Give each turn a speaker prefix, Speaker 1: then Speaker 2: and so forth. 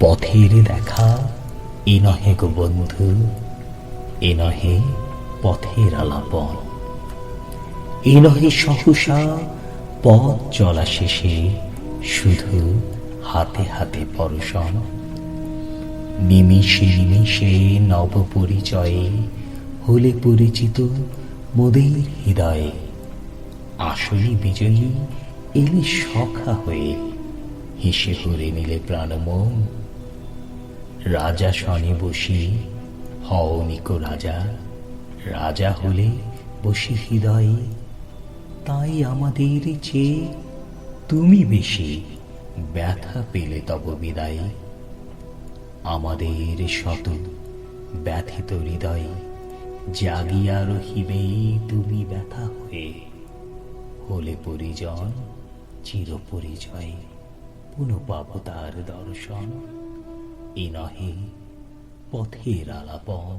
Speaker 1: পথের দেখা এ নহে গো বন্ধু, এ নহে পথের আলাপন, এ নহে সহসা পথ চলা শেষে শুধু হাতে হাতে পরশন। নিমিষে নিমিষে নব পরিচয়ে হলে পরিচিত মোদের হৃদয়ে। আসলে বিজয়ী এলে সখা হয়ে, হেসে হরে নিলে প্রাণমন। রাজা শনে বসি হও নিকো রাজা, রাজা হলে বসি হৃদয়ে। তাই আমাদের চেয়ে তুমি বেশি ব্যথা পেলে তব বিদায়ে। আমাদের শত ব্যথিত হৃদয়ে জাগিয়া রহিবে তুমি ব্যথা হয়ে। হলে পরিজন চির পরিচয়, পুনঃ পাব তার দর্শন। এ নহে পথের আলাপন।